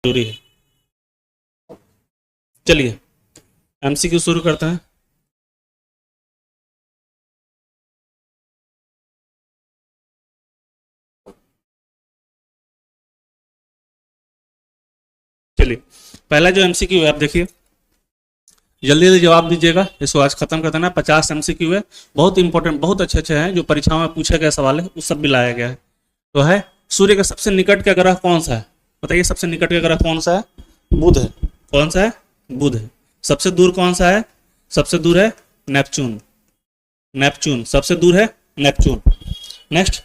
जरूरी है। चलिए एमसीक्यू शुरू करते हैं। चलिए पहला जो एमसीक्यू है आप देखिए, जल्दी जल्दी जवाब दीजिएगा, इसको आज खत्म कर देना। 50 एमसीक्यू है, बहुत इंपॉर्टेंट, बहुत अच्छे अच्छे हैं जो परीक्षाओं में पूछे गए सवाल है, वो सब भी लाया गया है। तो है सूर्य का सबसे निकट का ग्रह कौन सा है? बताइए सबसे निकट का ग्रह कौन सा है? बुध है। कौन सा है? बुध है। सबसे दूर कौन सा है? सबसे दूर है नेपच्यून। नेपच्यून सबसे दूर है, नेपच्यून। नेक्स्ट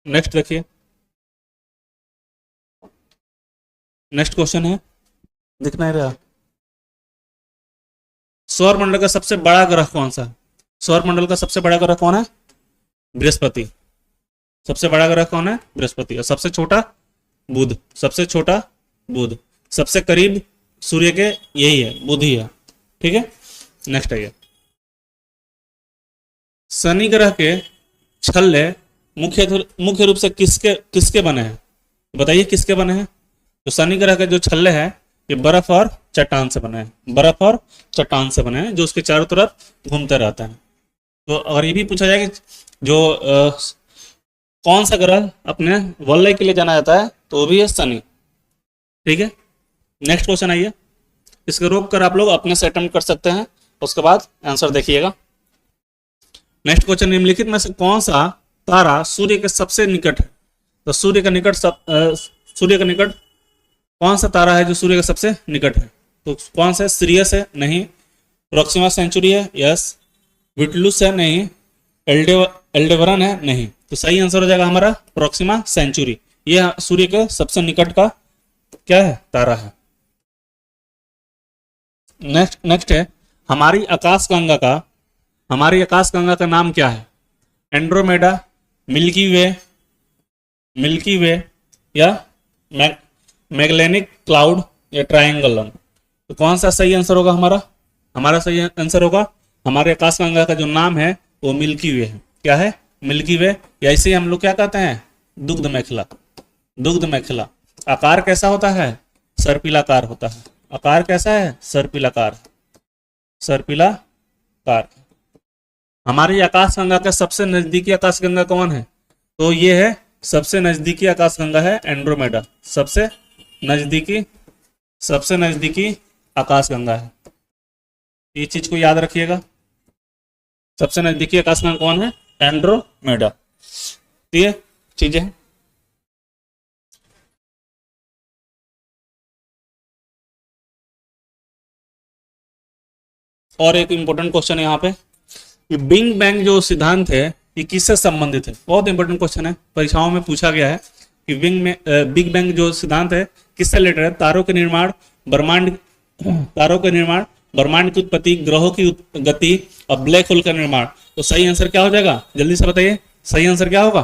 नेक्स्ट देखिए, नेक्स्ट क्वेश्चन है, दिख नहीं रहा। सौर मंडल का सबसे बड़ा ग्रह कौन सा है? सौर मंडल का सबसे बड़ा ग्रह कौन है? बृहस्पति। सबसे बड़ा ग्रह कौन है? बृहस्पति। और सबसे छोटा बुध। सबसे छोटा बुध। सबसे करीब सूर्य के यही है, बुध ही है। ठीक है, नेक्स्ट आइए। शनि ग्रह के छल्ले मुख्य रूप से किसके किसके बने हैं? बताइए किसके बने हैं? तो शनि ग्रह के जो छल्ले हैं ये बर्फ और चट्टान से बने हैं। बर्फ और चट्टान से बने हैं जो उसके चारों तरफ घूमते रहते हैं। तो अगर ये भी पूछा जाए कि जो कौन सा ग्रह अपने वलय के लिए जाना जाता है, तो वो भी है शनि। ठीक है, नेक्स्ट क्वेश्चन आइए। इसको रोक कर आप लोग अपने से अटेम्प्ट कर सकते हैं, उसके बाद आंसर देखिएगा। नेक्स्ट क्वेश्चन, निम्नलिखित में से कौन सा तारा सूर्य के सबसे निकट है? तो सूर्य का निकट कौन सा तारा है जो सूर्य के सबसे निकट है? तो कौन सा? सीरियस है? नहीं। प्रोक्सिमा सेंचुरी है? यस। विटलुस है? नहीं। एल्डेबरन है? नहीं। तो सही आंसर हो जाएगा हमारा प्रोक्सिमा सेंचुरी। ये सूर्य के सबसे निकट का क्या है? तारा है। नेक्स्ट है, हमारी आकाशगंगा का नाम क्या है? एंड्रोमेडा, मिल्की वे या मैगलेनिक क्लाउड या ट्रायंगल। तो कौन सा सही आंसर होगा हमारा सही आंसर होगा, हमारे आकाशगंगा का जो नाम है वो मिल्की वे है। क्या है? मिल्की वे। या इसे हम लोग क्या कहते हैं? दुग्ध मेखला। दुग्ध मेखला। आकार कैसा होता है? सर्पिलाकार होता है। आकार कैसा है? सर्पिलाकार। सर्पिलाकार। हमारी आकाशगंगा का सबसे नजदीकी आकाशगंगा कौन है? तो ये है सबसे नजदीकी आकाशगंगा है एंड्रोमेडा। सबसे नजदीकी आकाशगंगा है। ये चीज को याद रखिएगा। सबसे नजदीकी आकाशगंगा कौन है? एंड्रोमेडा। ये चीजें हैं। और एक इंपॉर्टेंट क्वेश्चन है यहाँ पे, कि बिग बैंग जो सिद्धांत है ये किससे संबंधित है? बहुत इंपॉर्टेंट क्वेश्चन है, परीक्षाओं में पूछा गया है कि बिग बैंग जो सिद्धांत है किससे रिलेटेड है? तारों के निर्माण, ब्रह्मांड की उत्पत्ति, ग्रहों की गति और ब्लैक होल का निर्माण। तो सही आंसर क्या हो जाएगा? जल्दी से बताइए सही आंसर क्या होगा।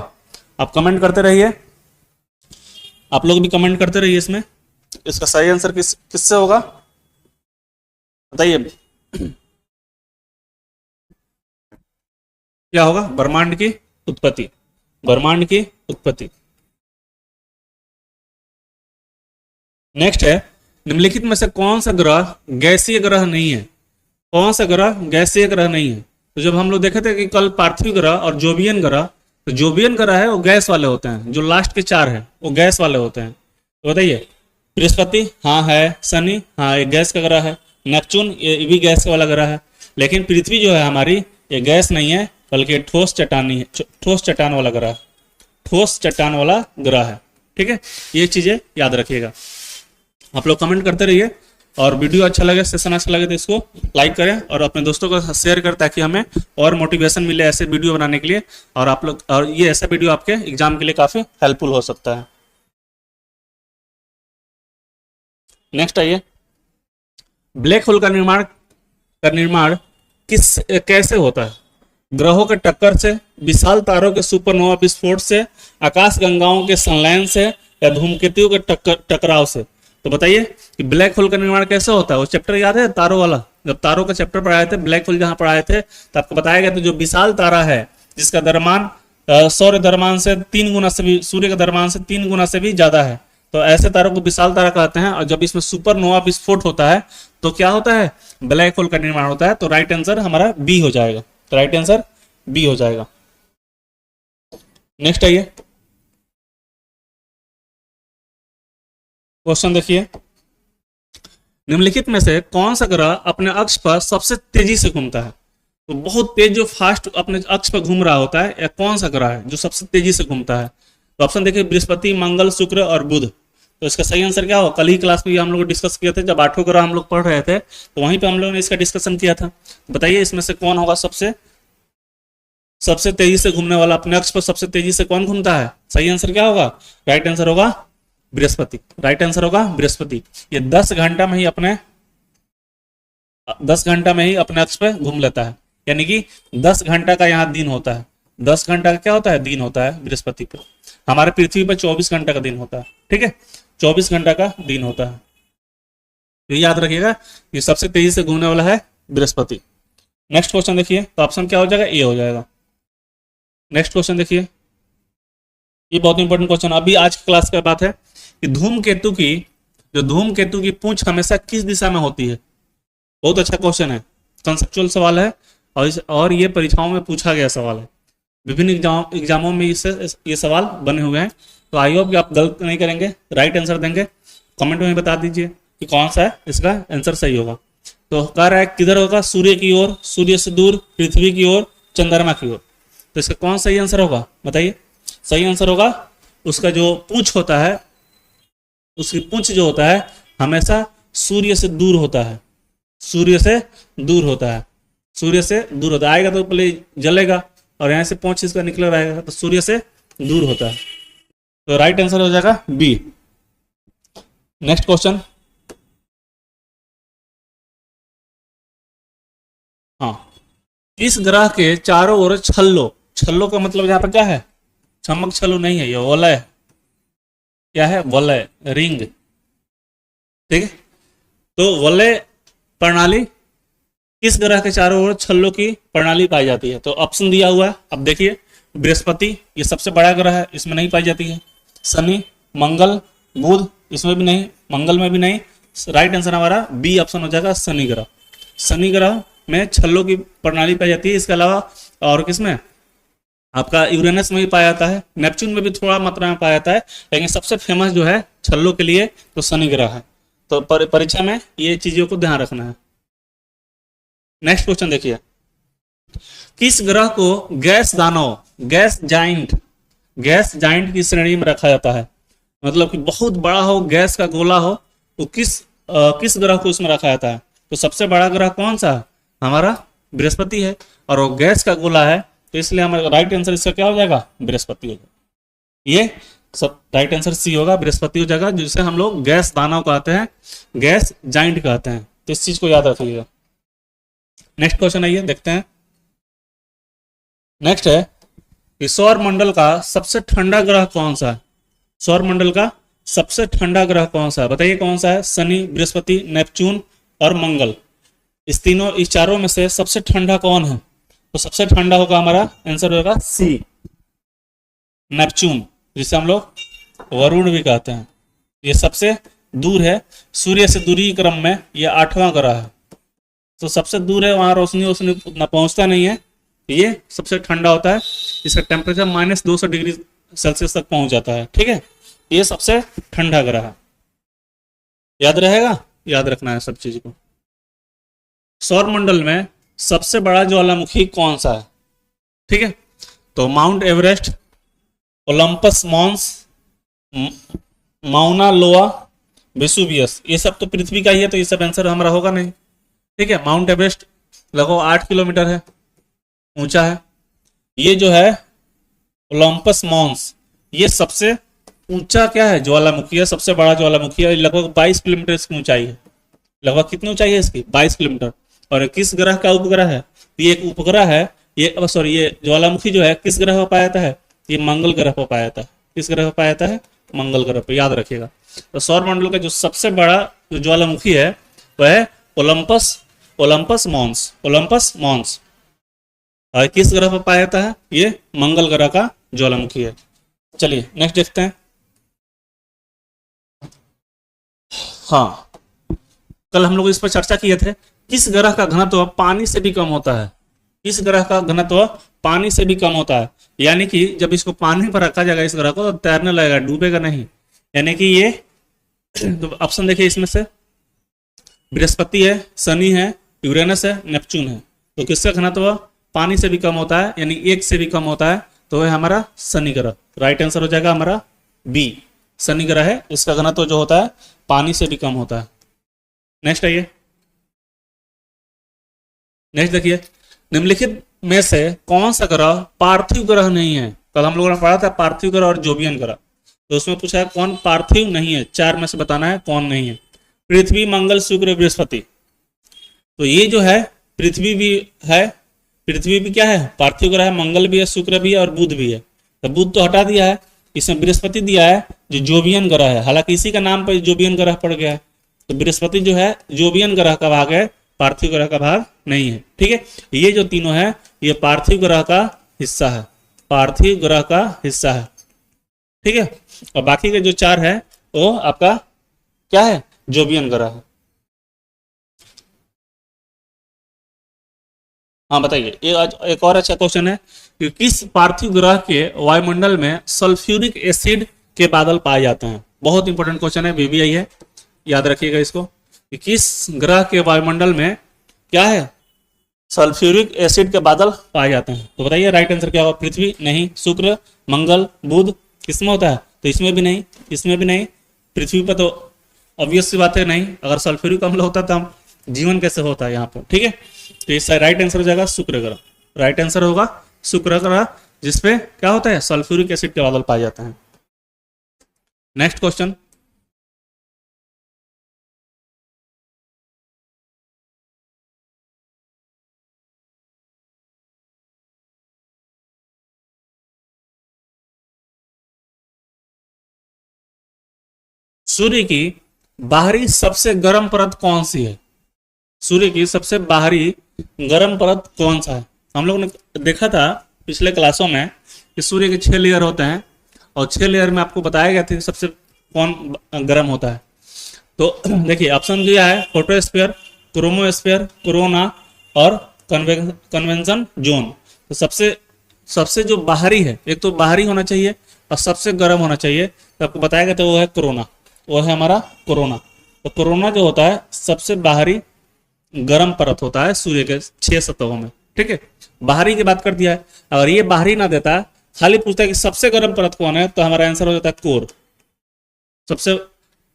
आप कमेंट करते रहिए, आप लोग भी कमेंट करते रहिए इसमें। इसका सही आंसर किससे होगा बताइए। क्या होगा? ब्रह्मांड की उत्पत्ति। ब्रह्मांड की उत्पत्ति। नेक्स्ट है, निम्नलिखित में से कौन सा ग्रह गैसीय ग्रह नहीं है? कौन सा ग्रह गैसीय ग्रह नहीं है? तो जब हम लोग देखे थे कि कल पार्थिव ग्रह और जोवियन ग्रह, तो जोवियन ग्रह है वो गैस वाले होते हैं, जो लास्ट के 4 है वो गैस वाले होते हैं। तो बताइए, बृहस्पति हाँ है, शनि हाँ ये गैस का ग्रह है, नेपच्यून ये भी गैस वाला ग्रह है, लेकिन पृथ्वी जो है हमारी ये गैस नहीं है, बल्कि ठोस चट्टान वाला ग्रह, ठोस चट्टान वाला ग्रह है। ठीक है, ये चीजें याद रखिएगा। आप लोग कमेंट करते रहिए, और वीडियो अच्छा लगे, सेशन अच्छा लगे तो इसको लाइक करें और अपने दोस्तों को शेयर करें, ताकि हमें और मोटिवेशन मिले ऐसे वीडियो बनाने के लिए। और आप लोग, और ये ऐसा वीडियो आपके एग्जाम के लिए काफी हेल्पफुल हो सकता है। नेक्स्ट आइए, ब्लैक होल का निर्माण कैसे होता है? ग्रहों के टक्कर से, विशाल तारों के सुपरनोवा विस्फोट से, आकाशगंगाओं के संलयन से, या धूमकेतुओं के टकराव से। तो बताइए कि ब्लैक होल का निर्माण कैसे होता है? वो चैप्टर याद है तारों वाला? जब तारों का चैप्टर पढ़ाए थे, ब्लैक होल जहां पढ़ाए थे, तो आपको बताया गया था जो विशाल तारा है जिसका द्रव्यमान सौर्य द्रव्यमान से 3 गुना से भी, सूर्य के द्रव्यमान से 3 गुना से भी ज्यादा है। तो ऐसे तारों को विशाल तारा कहते हैं। और जब इसमें सुपरनोवा विस्फोट होता है तो क्या होता है, ब्लैक होल का निर्माण होता है। तो राइट आंसर हमारा बी हो जाएगा। तो राइट आंसर बी हो जाएगा। नेक्स्ट आइए, क्वेश्चन देखिए, निम्नलिखित में से कौन सा ग्रह अपने अक्ष पर सबसे तेजी से घूमता है? तो बहुत तेज जो फास्ट अपने अक्ष पर घूम रहा होता है, या कौन सा ग्रह है जो सबसे तेजी से घूमता है? तो ऑप्शन देखिए, बृहस्पति, मंगल, शुक्र और बुध। तो इसका सही आंसर क्या हो? कल ही क्लास में हम लोग डिस्कस किए थे, जब 8 ग्रह हम लोग पढ़ रहे थे तो वहीं पे हम लोगों ने इसका डिस्कशन किया था। बताइए इसमें से कौन होगा सबसे तेजी से घूमने वाला? अपने अक्ष पर सबसे तेजी से कौन घूमता है? सही आंसर क्या होगा? राइट आंसर होगा बृहस्पति। राइट आंसर होगा बृहस्पति। ये 10 घंटा में ही अपने अक्ष पे घूम लेता है। यानी कि 10 घंटा का यहाँ दिन होता है। 10 घंटा का क्या होता है? दिन होता है बृहस्पति पे। हमारे पृथ्वी पर 24 घंटा का दिन होता है। ठीक है, 24 घंटा का दिन होता है। तो याद रखिएगा, ये सबसे तेजी से घूमने वाला है बृहस्पति। नेक्स्ट क्वेश्चन देखिए, तो ऑप्शन क्या हो जाएगा? ए हो जाएगा। नेक्स्ट क्वेश्चन देखिए, ये बहुत इंपॉर्टेंट क्वेश्चन, अभी आज की क्लास की बात है कि धूमकेतु की पूंछ हमेशा किस दिशा में होती है? बहुत अच्छा क्वेश्चन है, कंसेप्चुअल सवाल है और ये परीक्षाओं में पूछा गया सवाल है। विभिन्न एग्जामों में ये सवाल बने हुए हैं। तो आई होप कि आप गलत नहीं करेंगे, राइट आंसर देंगे। कमेंट में बता दीजिए कि कौन सा है इसका आंसर सही होगा। तो कह रहा है किधर होगा? सूर्य की ओर, सूर्य से दूर, पृथ्वी की ओर, चंद्रमा की ओर। तो इसका कौन सही आंसर होगा? बताइए। सही आंसर होगा उसका जो पूंछ होता है, उसकी पूंछ जो होता है हमेशा सूर्य से दूर होता है। सूर्य से दूर होता है। सूर्य से दूर होता है। आएगा तो पहले जलेगा और यहाँ से पूंछ इसका निकल रहेगा, तो सूर्य से दूर होता है। तो राइट आंसर हो जाएगा बी। नेक्स्ट क्वेश्चन, हाँ, इस ग्रह के चारों ओर छल्लो का मतलब यहाँ पर क्या है? चमक छल्लो नहीं है, ये वलय। क्या है? वलय, रिंग। ठीक है, तो वलय प्रणाली, किस ग्रह के चारों ओर छल्लों की प्रणाली पाई जाती है? तो ऑप्शन दिया हुआ है, अब देखिए। बृहस्पति, ये सबसे बड़ा ग्रह है, इसमें नहीं पाई जाती है। शनि, मंगल, बुध, इसमें भी नहीं, मंगल में भी नहीं। राइट आंसर हमारा बी ऑप्शन हो जाएगा, शनि ग्रह। शनि ग्रह में छल्लों की प्रणाली पाई जाती है। इसके अलावा और किसमें? आपका यूरेनस में भी पाया जाता है, नेपच्यून में भी थोड़ा मात्रा में पाया जाता है, लेकिन सबसे फेमस जो है छल्लों के लिए तो शनि ग्रह है। तो परीक्षा में ये चीजों को ध्यान रखना है। नेक्स्ट क्वेश्चन देखिए, किस ग्रह को गैस दानव, गैस जाइंट की श्रेणी में रखा जाता है? मतलब कि बहुत बड़ा हो, गैस का गोला हो, तो किस ग्रह को उसमें रखा जाता है? तो सबसे बड़ा ग्रह कौन सा है? हमारा बृहस्पति है, और वो गैस का गोला है, तो इसलिए हमारा राइट आंसर इसका क्या हो जाएगा? बृहस्पति हो जाएगा। ये सब राइट आंसर सी होगा, बृहस्पति हो जाएगा, जिसे हम लोग गैस दानव कहते हैं, गैस जाइंट कहते हैं। तो इस चीज को याद रखिएगा। नेक्स्ट क्वेश्चन आइए देखते हैं। नेक्स्ट है कि सौर मंडल का सबसे ठंडा ग्रह कौन सा है? सौर मंडल का सबसे ठंडा ग्रह कौन सा है? बताइए कौन सा है? शनि, बृहस्पति, नेपच्यून और मंगल। इस चारों में से सबसे ठंडा कौन है? तो सबसे ठंडा होगा, हमारा आंसर होगा सी, नेपच्यून, जिसे हम लोग वरुण भी कहते हैं। ये सबसे दूर है, सूर्य से दूरी क्रम में ये 8वां ग्रह है। तो सबसे दूर है, वहां रोशनी उतना पहुंचता नहीं है, ये सबसे ठंडा होता है। इसका टेम्परेचर -200 डिग्री सेल्सियस तक पहुंच जाता है। ठीक है, ये सबसे ठंडा ग्रह है। याद रहेगा, याद रखना है सब चीज को। सौर मंडल में सबसे बड़ा ज्वालामुखी कौन सा है? ठीक है, तो Mount Everest, Olympus Mons, Mauna Loa, Vesuvius, ये सब तो पृथ्वी का ही है, तो ये सब आंसर हमारा होगा नहीं। ठीक है, माउंट एवरेस्ट लगभग 8 किलोमीटर है, ऊंचा है। ये जो है ओलंपस मॉन्स, ये सबसे ऊंचा क्या है? ज्वालामुखी है, सबसे बड़ा ज्वालामुखी है। लगभग 22 किलोमीटर इसकी ऊंचाई है। लगभग कितनी ऊंचाई है इसकी? 22 किलोमीटर। और किस ग्रह का उपग्रह है? ये एक उपग्रह है। ये ज्वालामुखी जो है किस ग्रह पर पाया जाता है? ये मंगल ग्रह पर पाया जाता है। किस ग्रह पर पाया जाता है? मंगल ग्रह पर, याद रखिएगा। तो सौर मंडल का जो सबसे बड़ा जो ज्वालामुखी है वह है ओलंपस मॉन्स। और किस ग्रह पर पाया जाता है? ये मंगल ग्रह का ज्वालामुखी है। चलिए नेक्स्ट देखते हैं। हाँ, कल हम लोग इस पर चर्चा किए थे, किस ग्रह का घनत्व पानी से भी कम होता है। किस ग्रह का घनत्व पानी से भी कम होता है, यानी कि जब इसको पानी पर रखा जाएगा इस ग्रह को तो तैरने लगेगा, डूबेगा नहीं। यानी कि ये तो ऑप्शन देखिए, इसमें से बृहस्पति है, शनि है, यूरेनस है, नेपच्यून है। तो किसका घनत्व पानी से भी कम होता है, यानी 1 से भी कम होता है, तो है हमारा शनि ग्रह। राइट आंसर हो जाएगा हमारा बी, शनि ग्रह है, इसका घनत्व जो होता है पानी से भी कम होता है। नेक्स्ट आइए, नेक्स्ट देखिए, निम्नलिखित में से कौन सा ग्रह पार्थिव ग्रह नहीं है। कल हम लोगों ने पढ़ा था पार्थिव ग्रह और जोबियन ग्रह, तो उसमें पूछा है कौन पार्थिव नहीं है, 4 में से बताना है कौन नहीं है। पृथ्वी, मंगल, शुक्र, बृहस्पति। तो ये जो है पृथ्वी भी है, पृथ्वी भी क्या है पार्थिव ग्रह है, मंगल भी है, शुक्र भी है और बुध भी है। तो बुध तो हटा दिया है, इसमें बृहस्पति दिया है जो जोबियन ग्रह है, हालांकि इसी का नाम पर जोबियन ग्रह पड़ गया है। तो बृहस्पति जो है जोबियन ग्रह का भाग है, पार्थिव ग्रह का भाग नहीं है। ठीक है, ये जो तीनों है ये पार्थिव ग्रह का हिस्सा है, पार्थिव ग्रह का हिस्सा है। ठीक है, और बाकी के जो 4 है वो आपका क्या है, जोबियन ग्रह है। हाँ बताइए, ये आज एक और अच्छा क्वेश्चन है कि किस पार्थिव ग्रह के वायुमंडल में सल्फ्यूरिक एसिड के बादल पाए जाते हैं। बहुत इंपॉर्टेंट क्वेश्चन है, VVI है, याद रखिएगा इसको कि किस ग्रह के वायुमंडल में क्या है सल्फ्यूरिक एसिड के बादल पाए जाते हैं। तो बताइए राइट आंसर क्या होगा, पृथ्वी नहीं, शुक्र, मंगल, बुध, किसमें होता है, तो इसमें भी नहीं, इसमें भी नहीं, पृथ्वी पर तो ऑब्वियस सी बात है नहीं, अगर सल्फ्यूरिक अम्ल होता तो हम जीवन कैसे होता है यहाँ पर। ठीक है, तो इसका राइट आंसर हो जाएगा शुक्र ग्रह, राइट आंसर होगा शुक्र ग्रह, जिसपे क्या होता है सल्फ्यूरिक एसिड के बादल पाए जाते हैं। नेक्स्ट क्वेश्चन, सूर्य की बाहरी सबसे गर्म परत कौन सी है। सूर्य की सबसे बाहरी गर्म परत कौन सा है। हम लोग ने देखा था पिछले क्लासों में कि सूर्य के 6 लेयर होते हैं और 6 लेयर में आपको बताया गया था कि सबसे कौन गर्म होता है। तो देखिए ऑप्शन दिया है फोटोस्फीयर, क्रोमोस्फीयर, कोरोना और कन्वेंशन जोन। तो सबसे जो बाहरी है, एक तो बाहरी होना चाहिए और सबसे गर्म होना चाहिए, तो आपको बताया गया था वो है कोरोना, वो है हमारा कोरोना। तो कोरोना जो होता है सबसे बाहरी गर्म परत होता है सूर्य के 6 सतहों में। ठीक है, बाहरी की बात कर दिया है, अगर ये बाहरी ना देता, खाली पूछता है कि सबसे गर्म परत कौन है, तो हमारा आंसर हो जाता है कोर। सबसे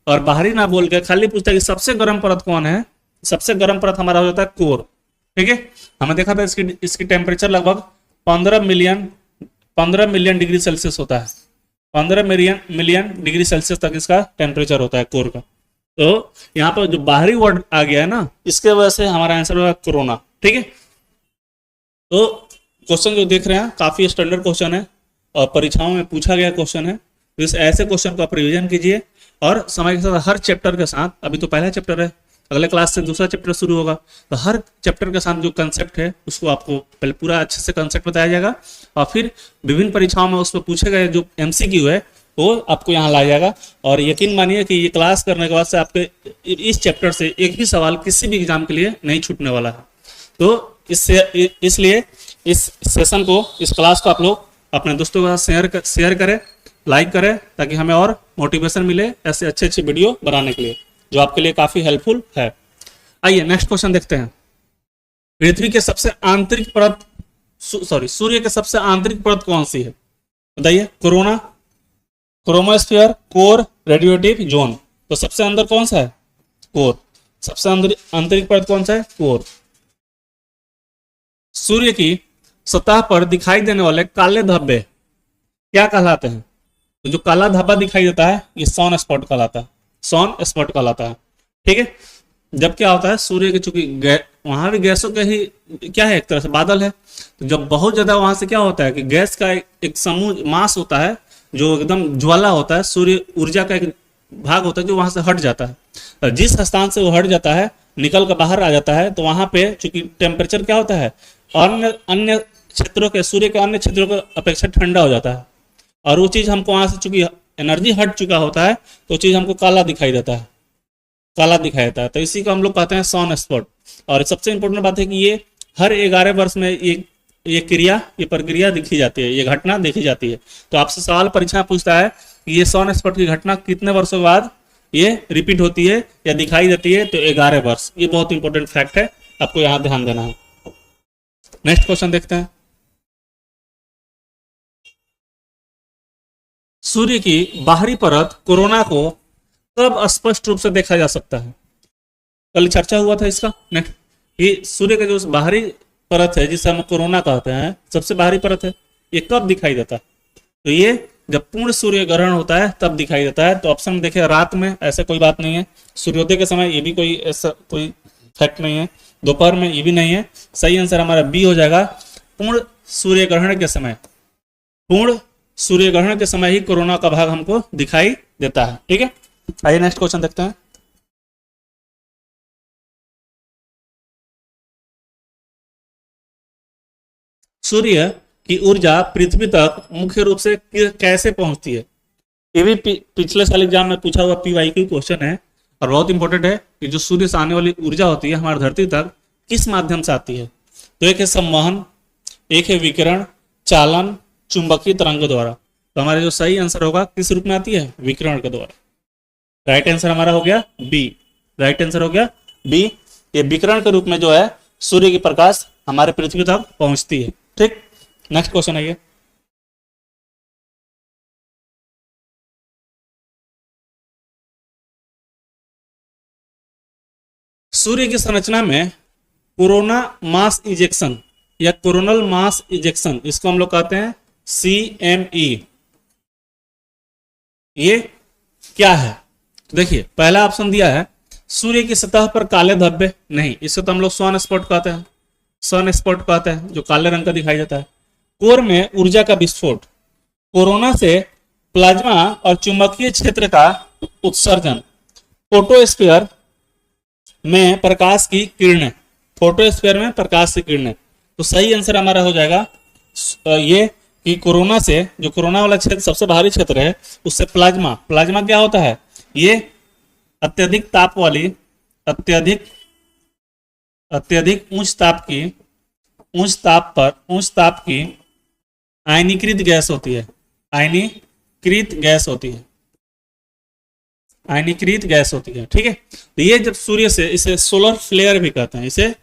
और बाहरी ना बोल के खाली पूछता है कि सबसे गर्म परत कौन है, सबसे गर्म परत हमारा हो जाता है कोर। ठीक है, हमने देखा था इसकी टेम्परेचर लगभग 15 मिलियन डिग्री सेल्सियस होता है, 15 मिलियन डिग्री सेल्सियस तक इसका टेम्परेचर होता है कोर का। तो यहाँ पर जो बाहरी वर्ड आ गया है ना, इसके वजह से हमारा आंसर होगा कोरोना। ठीक है, तो क्वेश्चन जो देख रहे हैं काफी स्टैंडर्ड क्वेश्चन है और परीक्षाओं में पूछा गया क्वेश्चन है। तो इस ऐसे क्वेश्चन को आप रिविजन कीजिए और समय के साथ हर चैप्टर के साथ, अभी तो पहला चैप्टर है, अगले क्लास से दूसरा चैप्टर शुरू होगा, तो हर चैप्टर के साथ जो कंसेप्ट है उसको आपको पहले पूरा अच्छे से कंसेप्ट बताया जाएगा और फिर विभिन्न परीक्षाओं में उस पर पूछे गए जो MCQ है वो आपको यहाँ लाया जाएगा। और यकीन मानिए कि ये क्लास करने के बाद से आपके इस चैप्टर से एक भी सवाल किसी भी एग्जाम के लिए नहीं छूटने वाला है। तो इसलिए इस सेशन को, इस क्लास को आप लोग अपने दोस्तों के साथ शेयर करें, लाइक करें, ताकि हमें और मोटिवेशन मिले ऐसे अच्छे वीडियो बनाने के लिए, जो आपके लिए काफी हेल्पफुल है। आइए नेक्स्ट क्वेश्चन देखते हैं। पृथ्वी के सबसे आंतरिक परत, सूर्य के सबसे आंतरिक परत कौन सी है बताइए। Corona, chromosphere, core, radioactive zone. तो सबसे अंदर कौन सा है, कोर। सबसे आंतरिक परत कौन सा है, कोर। सूर्य की सतह पर दिखाई देने वाले काले धब्बे क्या कहलाते हैं। तो जो काला धब्बा दिखाई देता है ये सन स्पॉट कहलाता है, सन स्पॉट कहलाता है। ठीक है, जब क्या होता है सूर्य के चूंकि वहां भी गैसों के ही क्या है, एक तरह से बादल है, तो जब बहुत ज्यादा वहां से क्या होता है कि गैस का एक समूह मास होता है जो एकदम ज्वाला होता है, सूर्य ऊर्जा का एक भाग होता है जो वहां से हट जाता है। जिस स्थान से वो हट जाता है निकल कर बाहर आ जाता है, तो वहां पे चूंकि टेम्परेचर क्या होता है अन्य क्षेत्रों के, सूर्य के अन्य क्षेत्रों के अपेक्षा ठंडा हो जाता है, और वो चीज हमको वहां से चूंकि एनर्जी हट चुका होता है तो चीज हमको काला दिखाई देता है, काला दिखाई देता है। तो इसी को हम लोग कहते हैं सन स्पॉट। और सबसे इंपॉर्टेंट बात है कि ये हर 11 वर्ष में ये क्रिया, ये प्रक्रिया दिखी जाती है, ये घटना देखी जाती है। तो आपसे सवाल परीक्षा में पूछता है कि ये सन स्पॉट की घटना कितने वर्षों बाद ये रिपीट होती है या दिखाई देती है, तो 11 वर्ष। ये बहुत इंपॉर्टेंट फैक्ट है, आपको यहां ध्यान देना है। नेक्स्ट क्वेश्चन देखते हैं। सूर्य की बाहरी परत कोरोना को कब स्पष्ट रूप से देखा जा सकता है? कल चर्चा हुआ था इसका। नेक्स्ट, ये सूर्य का जो बाहरी परत है जिसे हम कोरोना कहते हैं, सबसे बाहरी परत है, ये कब दिखाई देता है? तो ये जब पूर्ण सूर्य ग्रहण होता है तब दिखाई देता है। तो ऑप्शन में देखिए रात में, ऐसा कोई बात नहीं है। सूर्योदय के समय, ये भी कोई ऐसा कोई फैक्ट नहीं है। दोपहर में, ये भी नहीं है। सही आंसर हमारा बी हो जाएगा, पूर्ण सूर्य ग्रहण के समय। पूर्ण सूर्य ग्रहण के समय ही कोरोना का भाग हमको दिखाई देता है। ठीक है, आइए नेक्स्ट क्वेश्चन देखते हैं। सूर्य की ऊर्जा पृथ्वी तक मुख्य रूप से कैसे पहुंचती है? ये भी पिछले साल एग्जाम में पूछा हुआ PYQ क्वेश्चन है और बहुत इंपॉर्टेंट है कि जो सूर्य से आने वाली ऊर्जा होती है हमारी धरती तक किस माध्यम से आती है? तो एक है संवहन, एक है विकिरण, चालन, चुंबकीय तरंगों द्वारा। तो हमारा जो सही आंसर होगा किस रूप में आती है? विकिरण के द्वारा। राइट आंसर हमारा हो गया बी। राइट आंसर हो गया बी। ये विकिरण के रूप में जो है सूर्य की प्रकाश हमारे पृथ्वी तक पहुंचती है। ठीक, नेक्स्ट क्वेश्चन आइए। सूर्य की संरचना में कोरोना मास इजेक्शन या कोरोनल मास इजेक्शन, इसको हम लोग कहते हैं CME, ये क्या है? देखिए पहला ऑप्शन दिया है सूर्य की सतह पर काले धब्बे, नहीं, इसको तो हम लोग सन स्पॉट कहते हैं। सन स्पॉट कहते हैं जो काले रंग का दिखाई देता है। कोर में ऊर्जा का विस्फोट, कोरोना से प्लाज्मा और चुंबकीय क्षेत्र का उत्सर्जन, फोटोस्फीयर में प्रकाश की किरणें, फोटोस्फीयर में प्रकाश की किरणें। तो सही आंसर हमारा हो जाएगा ये कि कोरोना से, जो कोरोना वाला क्षेत्र सबसे बाहरी क्षेत्र है, उससे प्लाज्मा, प्लाज्मा क्या होता है? ये अत्यधिक ताप वाली, अत्यधिक उच्च ताप की आयनीकृत गैस होती है। आयनीकृत गैस होती है, आयनीकृत गैस होती है। ठीक है, तो ये जब सूर्य से, इसे सोलर फ्लेयर भी कहते हैं, इसे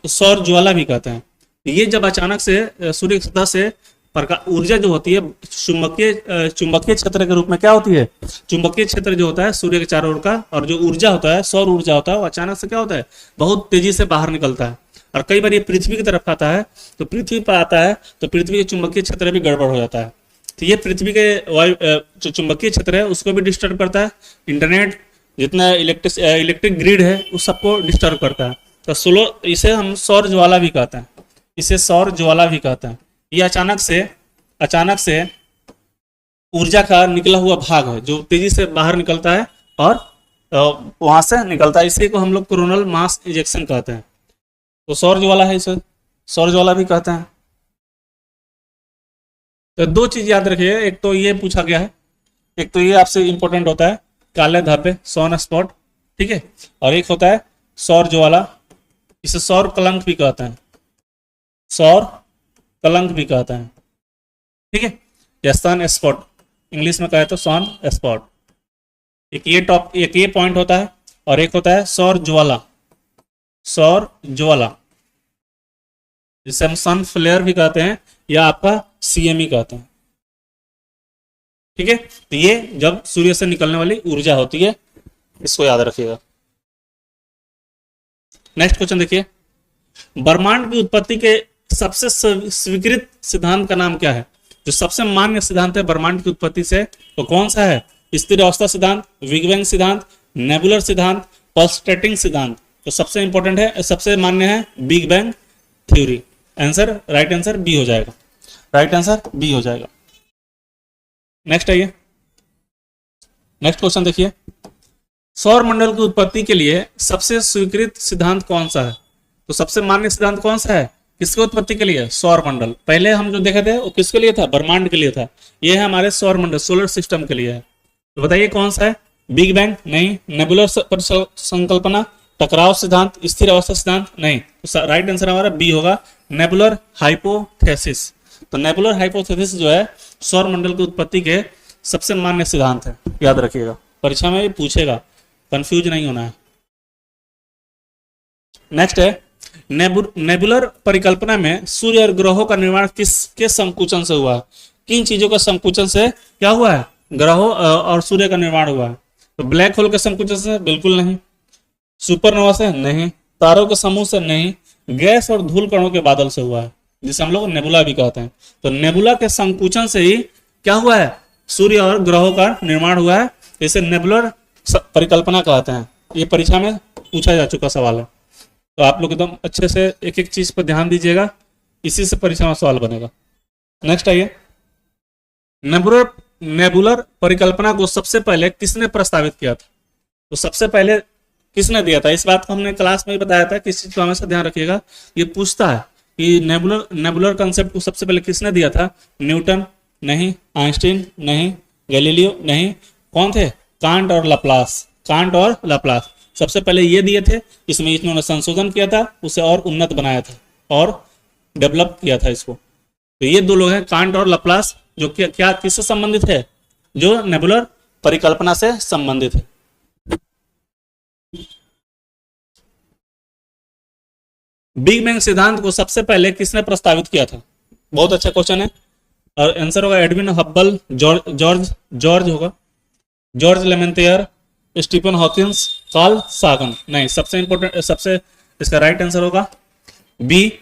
सौर ज्वाला भी कहते हैं। ये जब अचानक से सूर्य की सतह से ऊर्जा जो होती है चुंबकीय क्षेत्र के रूप में क्या होती है? चुंबकीय क्षेत्र जो होता है सूर्य के चारों ओर का, और जो ऊर्जा होता है, सौर ऊर्जा होता है, वो अचानक से क्या होता है? बहुत तेजी से बाहर निकलता है। और कई बार ये पृथ्वी की तरफ आता है, तो पृथ्वी पर आता है तो पृथ्वी के चुंबकीय क्षेत्र भी गड़बड़ हो जाता है। तो ये पृथ्वी के जो चुंबकीय क्षेत्र है उसको भी डिस्टर्ब करता है। इंटरनेट, जितना इलेक्ट्रिक ग्रिड है उस सबको डिस्टर्ब करता है। तो इसे हम सौर ज्वाला भी कहते हैं, इसे सौर ज्वाला भी कहते हैं। ये अचानक से ऊर्जा का निकला हुआ भाग है जो तेजी से बाहर निकलता है और वहां से निकलता है। इसी को हम लोग कोरोनल मास इजेक्शन कहते हैं। तो सौर ज्वाला है, इसे सौर ज्वाला भी कहते हैं। तो दो चीज याद रखिए, एक तो ये पूछा गया है, एक तो ये आपसे इंपॉर्टेंट होता है काले धब्बे, सन स्पॉट, ठीक है, और एक होता है सौर ज्वाला, इसे सौर कलंक भी कहते हैं, सौर कलंक भी कहते हैं। ठीक है, या सन स्पॉट, इंग्लिश में कहे तो सन स्पॉट। एक ये पॉइंट होता है और एक होता है सौर ज्वाला, सौर ज्वाला, जिसे हम सन फ्लेयर भी कहते हैं या आपका CME कहते हैं। ठीक है, तो ये जब सूर्य से निकलने वाली ऊर्जा होती है, इसको याद रखिएगा। नेक्स्ट क्वेश्चन देखिए, ब्रह्मांड की उत्पत्ति के सबसे स्वीकृत सिद्धांत का नाम क्या है? जो सबसे मान्य सिद्धांत है ब्रह्मांड की उत्पत्ति से, वो कौन सा है? स्थिर अवस्था सिद्धांत, बिग बैंग सिद्धांत, नेबुलर सिद्धांत, पल्सेटिंग सिद्धांत। तो सबसे इंपॉर्टेंट है, सबसे मान्य है big bang theory. Answer, right answer B हो जाएगा, राइट आंसर बी हो जाएगा। नेक्स्ट आइए, नेक्स्ट क्वेश्चन देखिए, सौर मंडल की उत्पत्ति के लिए सबसे स्वीकृत सिद्धांत कौन सा है? तो सबसे मान्य सिद्धांत कौन सा है? किसके उत्पत्ति के लिए? सौर मंडल। पहले हम जो देखे थे वो किसके लिए था? ब्रह्मांड के लिए था। ये है हमारे सौर मंडल, सोलर सिस्टम के लिए है। तो बताइए कौन सा है? बिग बैंग नहीं, नेबुलर संकल्पना, टकराव सिद्धांत, स्थिर अवस्था सिद्धांत नहीं। तो राइट आंसर हमारा बी होगा, नेबुलर हाइपोथेसिस। तो नेबुलर हाइपोथेसिस जो है सौर मंडल की उत्पत्ति के सबसे मान्य सिद्धांत है, याद रखिएगा, परीक्षा में पूछेगा, कंफ्यूज नहीं होना है। नेक्स्ट है नेबुलर परिकल्पना में सूर्य और ग्रहों का निर्माण किसके संकुचन से हुआ? किन चीजों का संकुचन से क्या हुआ है? ग्रहों और सूर्य का निर्माण हुआ है। तो ब्लैक होल के संकुचन से? बिल्कुल नहीं। सुपरनोवा से? नहीं। तारों के समूह से? नहीं। गैस और धूल कणों के बादल से हुआ है, जिसे हम लोग नेबुला भी कहते हैं। तो नेबुला के संकुचन से ही क्या हुआ है? सूर्य और ग्रहों का निर्माण हुआ है। इसे नेबुलर परिकल्पना कहते हैं। ये परीक्षा में पूछा जा चुका सवाल है, तो आप लोग एकदम अच्छे से एक एक चीज पर ध्यान दीजिएगा, इसी से परीक्षा में सवाल बनेगा। नेक्स्ट आइए, नेबुलर परिकल्पना को सबसे पहले किसने प्रस्तावित किया था? तो सबसे पहले किसने दिया था? इस बात को हमने क्लास में ही बताया था। किस चीज को हमेशा ध्यान रखिएगा, ये पूछता है कि नेबुलर कंसेप्ट को सबसे पहले किसने दिया था? न्यूटन नहीं, आइंस्टीन नहीं, गैलीलियो नहीं। कौन थे? कांट और लाप्लास। कांट और लाप्लास सबसे पहले ये दिए थे। इसमें इन्होंने संशोधन किया था, उसे और उन्नत बनाया था और डेवलप किया था इसको। तो ये दो लोग हैं, कांट और लाप्लास, जो क्या किससे संबंधित है? जो नेबुलर परिकल्पना से संबंधित है। बिग बैंग सिद्धांत को सबसे पहले किसने प्रस्तावित किया था? बहुत अच्छा क्वेश्चन है, और आंसर होगा एडविन हब्बल, जॉर्ज होगा, जॉर्ज लेमेंटियर, स्टीफन हॉकिंस, कार्ल सागन नहीं। सबसे इंपॉर्टेंट, सबसे इसका राइट आंसर होगा बी।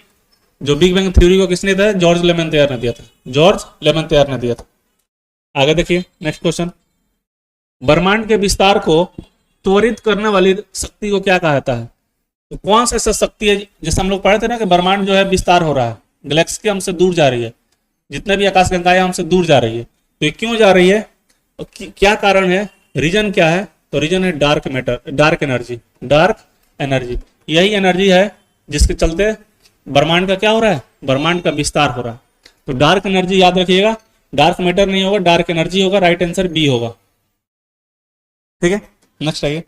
जो बिग बैंग थ्योरी को किसने दिया? जॉर्ज लेमेंटियर ने दिया था। जॉर्ज लेमेंटियर ने दिया था। आगे देखिए नेक्स्ट क्वेश्चन, ब्रह्मांड के विस्तार को त्वरित करने वाली शक्ति को क्या कहा जाता है? तो कौन सा ऐसा शक्ति है? जैसे हम लोग पढ़े थे ना कि ब्रह्मांड जो है विस्तार हो रहा है, गैलेक्सी के हमसे दूर जा रही है, जितने भी आकाश गंगाएं हमसे दूर जा रही है। तो ये क्यों जा रही है? क्या कारण है? रीजन क्या है? तो रीजन है डार्क मैटर, डार्क एनर्जी। यही एनर्जी है जिसके चलते ब्रह्मांड का क्या हो रहा है? ब्रह्मांड का विस्तार हो रहा है। तो डार्क एनर्जी याद रखिएगा, डार्क मैटर नहीं होगा, डार्क एनर्जी होगा। राइट आंसर बी होगा। ठीक है, नेक्स्ट आइए,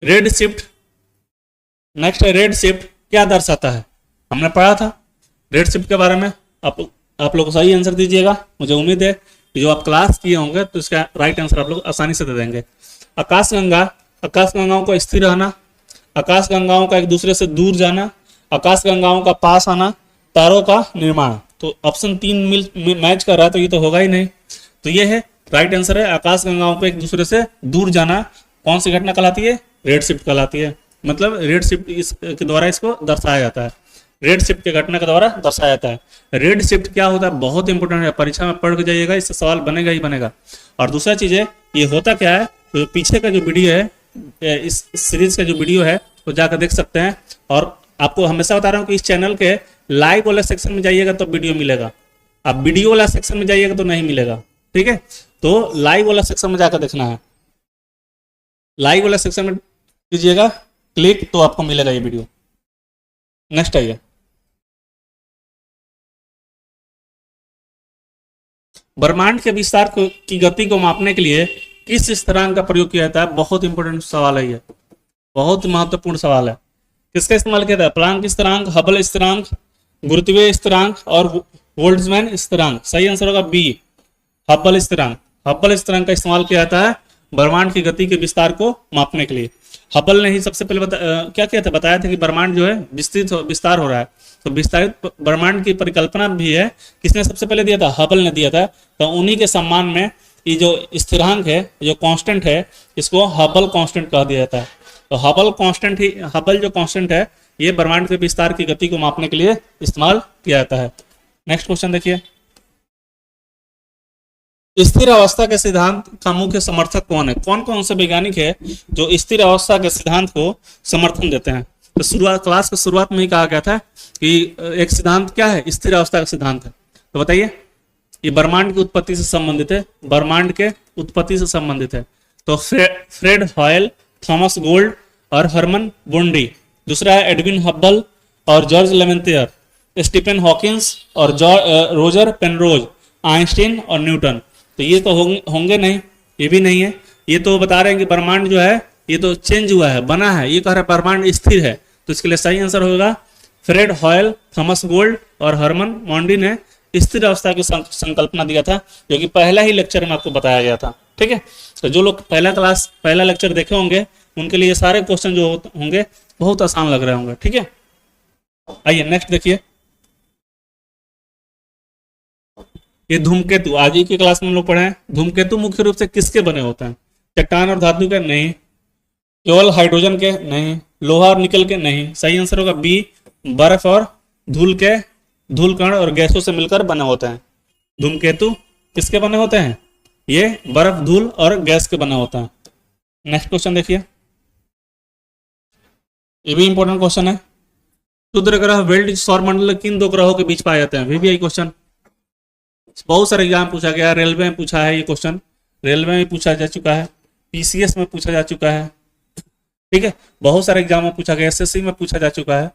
रेड शिफ्ट। नेक्स्ट है रेड शिफ्ट क्या दर्शाता है? हमने पढ़ा था रेड शिफ्ट के बारे में। आप लोग सही आंसर दीजिएगा, मुझे उम्मीद है कि जो आप क्लास किए होंगे तो इसका राइट आंसर आप लोग आसानी से दे देंगे। आकाशगंगाओं का स्थिर रहना, आकाशगंगाओं का एक दूसरे से दूर जाना, आकाशगंगाओं का पास आना, तारों का निर्माण। तो ऑप्शन 3 मैच कर रहा है, तो ये तो होगा ही नहीं। तो ये है राइट आंसर है, आकाशगंगाओं को एक दूसरे से दूर जाना कौन सी घटना कहलाती है? रेड शिफ्ट कहलाती है। मतलब रेड शिफ्ट के द्वारा इसको दर्शाया जाता है, रेड शिफ्ट के घटना के द्वारा दर्शाया जाता है। रेड शिफ्ट क्या होता है? बहुत इंपॉर्टेंट है, परीक्षा में पढ़ के जाइएगा, इससे सवाल बनेगा ही बनेगा। और दूसरा चीज है, ये होता क्या है? तो पीछे का जो वीडियो है, इस सीरीज का जो वीडियो है, तो जाकर देख सकते हैं। और आपको हमेशा बता रहा हूँ कि इस चैनल के लाइव वाले सेक्शन में जाइएगा तो वीडियो मिलेगा, आप वीडियो वाला सेक्शन में जाइएगा तो नहीं मिलेगा। ठीक है, तो लाइव वाला सेक्शन में जाकर देखना है, लाइव वाला सेक्शन में कीजिएगा क्लिक, तो आपको मिलेगा ये वीडियो। नेक्स्ट आइए, ब्रह्मांड के विस्तार की गति को मापने के लिए किस स्थिरांक का प्रयोग किया जाता है? बहुत इंपॉर्टेंट सवाल है ये, बहुत महत्वपूर्ण सवाल है। किसका इस्तेमाल किया जाता है? प्लांक स्थिरांक, हबल स्थिरांक, गुरुत्वीय स्थिरांक और बोल्ट्जमैन स्थिरांक। सही आंसर होगा बी, हबल स्थिरांक। हबल स्थिरांक का इस्तेमाल किया जाता है ब्रह्मांड की गति के विस्तार को मापने के लिए। हबल ने ही सबसे पहले क्या किया था? बताया था कि ब्रह्मांड जो है विस्तार हो रहा है, तो विस्तारित ब्रह्मांड की परिकल्पना भी है किसने सबसे पहले दिया था? हबल ने दिया था। तो उन्हीं के सम्मान में ये जो स्थिरांक है, जो कांस्टेंट है, इसको हबल कांस्टेंट कह दिया जाता है। तो हबल जो कांस्टेंट है, ये ब्रह्मांड के विस्तार की गति को मापने के लिए इस्तेमाल किया जाता है। नेक्स्ट क्वेश्चन देखिए, स्थिर अवस्था के सिद्धांत का मुख्य समर्थक कौन है? कौन कौन से वैज्ञानिक है जो स्थिर अवस्था के सिद्धांत को समर्थन देते हैं? तो क्लास के शुरुआत में ही कहा गया था कि एक सिद्धांत क्या है? स्थिर अवस्था का सिद्धांत है। तो बताइए, ये ब्रह्मांड की उत्पत्ति से संबंधित है, ब्रह्मांड के उत्पत्ति से संबंधित है। तो फ्रेड हॉयल, थॉमस गोल्ड और हरमन बोंडी, दूसरा है एडविन हब्बल और जॉर्ज लेमेंथियर, स्टीफन हॉकिंस और रोजर पेनरोज, आइंस्टीन और न्यूटन। तो ये तो होंगे नहीं, ये भी नहीं है। ये तो बता रहे हैं कि ब्रह्मांड जो है ये तो चेंज हुआ है, बना है। ये कह रहा है ब्रह्मांड स्थिर है, तो इसके लिए सही आंसर होगा फ्रेड हॉयल, थॉमस गोल्ड और हरमन मॉन्डी ने स्थिर अवस्था की संकल्पना दिया था, जो कि पहला ही लेक्चर में आपको बताया गया था। ठीक है, तो जो लोग पहला लेक्चर देखे होंगे उनके लिए ये सारे क्वेश्चन जो होंगे बहुत आसान लग रहे होंगे। ठीक है, आइए नेक्स्ट देखिए। ये धूमकेतु आज ही की क्लास में हम लोग पढ़े हैं। धूमकेतु मुख्य रूप से किसके बने होते हैं? चट्टान और धातु के? नहीं। केवल हाइड्रोजन के? नहीं। लोहा और निकल के? नहीं। सही आंसर होगा बी, बर्फ और धूल कण और गैसों से मिलकर बने होते हैं। धूमकेतु किसके बने होते हैं? ये बर्फ, धूल और गैस के बने होते हैं। नेक्स्ट क्वेश्चन देखिए, ये भी इंपॉर्टेंट क्वेश्चन है। क्षुद्र ग्रह बेल्ट सौर मंडल किन दो ग्रहों के बीच पाए जाते हैं? VVI क्वेश्चन बहुत सारे एग्जाम पूछा गया, रेलवे में पूछा है ये क्वेश्चन, रेलवे में पूछा जा चुका है, PCS में पूछा जा चुका है। ठीक है, बहुत सारे एग्जाम में पूछा गया, SSC में पूछा जा चुका है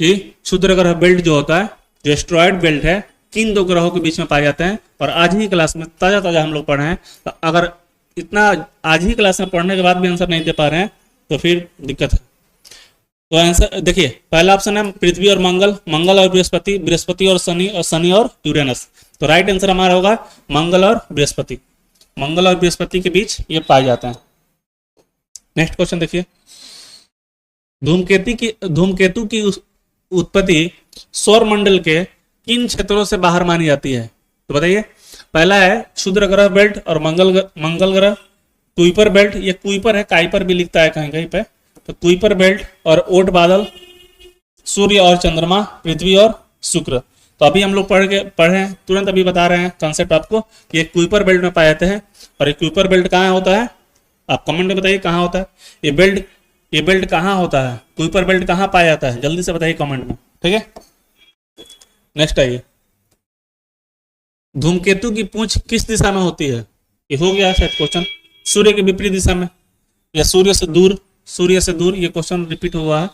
कि क्षुद्र ग्रह बेल्ट जो होता है, जो एस्टेरॉयड बेल्ट है, किन दो ग्रहों के बीच में पाए जाते हैं। और आज ही क्लास में ताजा हम लोग पढ़े हैं, तो अगर इतना आज ही क्लास में पढ़ने के बाद भी आंसर नहीं दे पा रहे हैं तो फिर दिक्कत है। तो आंसर देखिए, पहला ऑप्शन है पृथ्वी और मंगल, मंगल और बृहस्पति, बृहस्पति और शनि और यूरेनस। तो राइट आंसर हमारा होगा मंगल और बृहस्पति, मंगल और बृहस्पति के बीच ये पाए जाते हैं। नेक्स्ट क्वेश्चन देखिए, धूमकेतु की उत्पत्ति सौर मंडल के किन क्षेत्रों से बाहर मानी जाती है? तो बताइए। पहला है क्षुद्र ग्रह बेल्ट और मंगल ग्रह, कुइपर बेल्ट, ये कुइपर है, काइपर भी लिखता है कहीं कहीं पे, तो कुइपर बेल्ट और ओट बादल, सूर्य और चंद्रमा, पृथ्वी और शुक्र। तो अभी हम लोग पढ़े तुरंत अभी बता रहे हैं कॉन्सेप्ट आपको कि ये कुइपर बेल्ट में पाए जाते हैं। और ये कुइपर बेल्ट कहाँ होता है? आप कमेंट में बताइए कहाँ होता है ये बेल्ट कहाँ होता है? कुइपर बेल्ट कहाँ पाया जाता है? जल्दी से बताइए कमेंट में। ठीक है, नेक्स्ट आइए। धूमकेतु की पूंछ किस दिशा में होती है? ये हो गया शायद क्वेश्चन। सूर्य के विपरीत दिशा में या सूर्य से दूर, ये क्वेश्चन रिपीट हुआ है।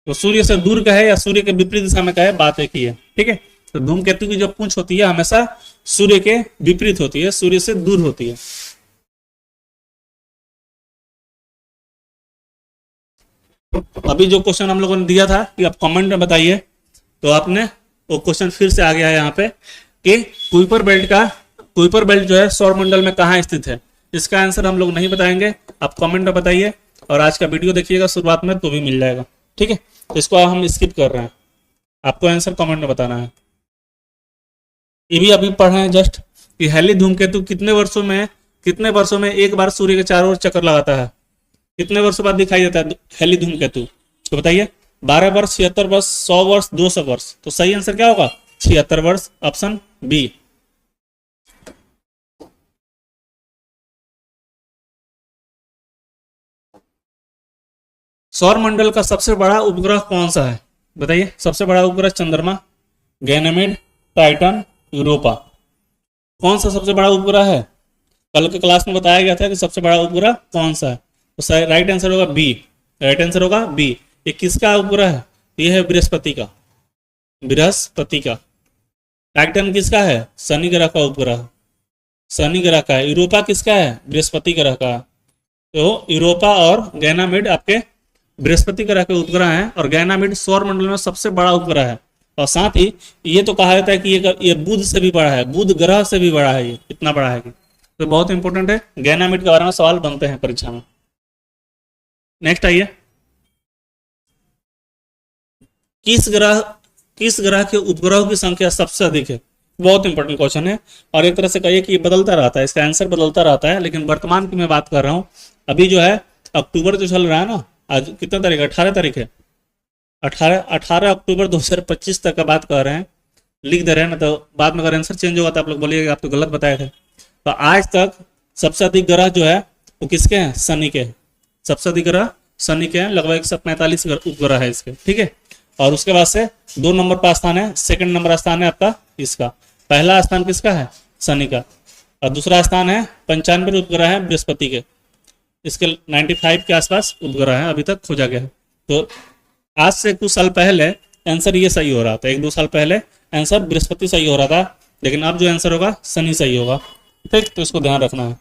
तो सूर्य से दूर का है या सूर्य के विपरीत दिशा में का है, बात एक ही है। ठीक है, तो धूमकेतु की जो पूंछ होती है हमेशा सूर्य के विपरीत होती है, सूर्य से दूर होती है। अभी जो क्वेश्चन हम लोगों ने दिया था कि आप कमेंट में बताइए, तो आपने वो क्वेश्चन फिर से आ गया है यहाँ पे कि कुइपर बेल्ट जो है सौर मंडल में कहाँ स्थित है। इसका आंसर हम लोग नहीं बताएंगे, आप कमेंट में बताइए। और आज का वीडियो देखिएगा शुरुआत में तो भी मिल जाएगा। ठीक है, तो इसको हम स्किप कर रहे हैं, आपको आंसर कमेंट में बताना है। ये भी अभी पढ़े हैं जस्ट कि हेली धूमकेतु कितने वर्षों में एक बार सूर्य के चारों ओर चक्कर लगाता है? कितने वर्षों बाद दिखाई देता है हेली धूमकेतु? तो बताइए। 12 वर्ष, 76 वर्ष, 100 वर्ष, 200 वर्ष। तो सही आंसर क्या होगा? 76 वर्ष, ऑप्शन बी। सौर मंडल का सबसे बड़ा उपग्रह कौन सा है? बताइए। सबसे बड़ा उपग्रह चंद्रमा, गैनेमेड, टाइटन, यूरोपा। कौन सा सबसे बड़ा उपग्रह है? कल के क्लास में बताया गया था कि सबसे बड़ा उपग्रह कौन सा है। तो राइट आंसर होगा बी, राइट आंसर होगा बी। ये किसका उपग्रह है? ये है बृहस्पति का। टाइटन किसका है? शनि ग्रह का उपग्रह, शनि ग्रह का है। यूरोपा किसका है? बृहस्पति ग्रह का। तो यूरोपा और गैनामेड आपके बृहस्पति ग्रह के उपग्रह हैं, और गैनामेड सौर मंडल में सबसे बड़ा उपग्रह है। और साथ ही ये तो कहा जाता है कि ये बुध से भी बड़ा है, बुध ग्रह से भी बड़ा है, ये इतना बड़ा है कि तो बहुत इंपॉर्टेंट है। गैनामेड के बारे में सवाल बनते हैं परीक्षा में। नेक्स्ट आइए। किस ग्रह के उपग्रहों की संख्या सबसे अधिक है? बहुत इंपॉर्टेंट क्वेश्चन है, और एक तरह से कहिए कि ये बदलता रहता है, इसका आंसर बदलता रहता है। लेकिन वर्तमान की मैं बात कर रहा हूँ, अभी जो है अक्टूबर जो चल रहा है ना, आज कितना तारीख है? 18 तारीख है। 18 अक्टूबर 2025 तक का बात कर रहे हैं, लिख दे रहे हैं ना, तो बाद में अगर आंसर चेंज होगा तो आप लोग बोलिएगा आप तो गलत बताए थे। तो आज तक सबसे अधिक ग्रह जो है वो किसके हैं? शनि के। सबसे अधिक ग्रह शनि के हैं, लगभग 145 उपग्रह है इसके। ठीक है, और उसके बाद से 2 नंबर पर स्थान है, सेकंड नंबर स्थान है आपका इसका। पहला स्थान किसका है? शनि का। और दूसरा स्थान है 95 उपग्रह है बृहस्पति के। इसके 95 के आसपास उपग्रह है, अभी तक खोजा गया है। तो आज से कुछ साल पहले आंसर ये सही हो रहा था, 1-2 साल पहले आंसर बृहस्पति सही हो रहा था, लेकिन अब जो आंसर होगा शनि सही होगा। ठीक, तो इसको ध्यान रखना है।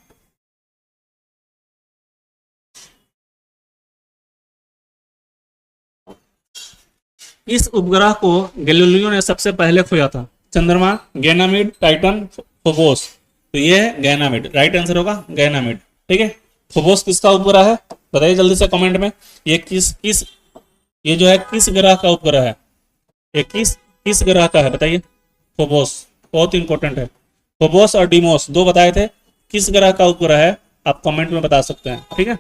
इस उपग्रह को गैलीलियो ने सबसे पहले खोजा था? चंद्रमा, गैनामिड, टाइटन, फोबोस। तो ये है गैनामिड, राइट आंसर होगा गैनामिड। ठीक है, फोबोस किसका उपग्रह है बताइए जल्दी से कमेंट में। ये ये जो है किस ग्रह का उपग्रह है? ये किस ग्रह का है बताइए? फोबोस, बहुत इंपॉर्टेंट है। फोबोस और डीमोस दो बताए थे, किस ग्रह का उपग्रह है आप कमेंट में बता सकते हैं। ठीक है,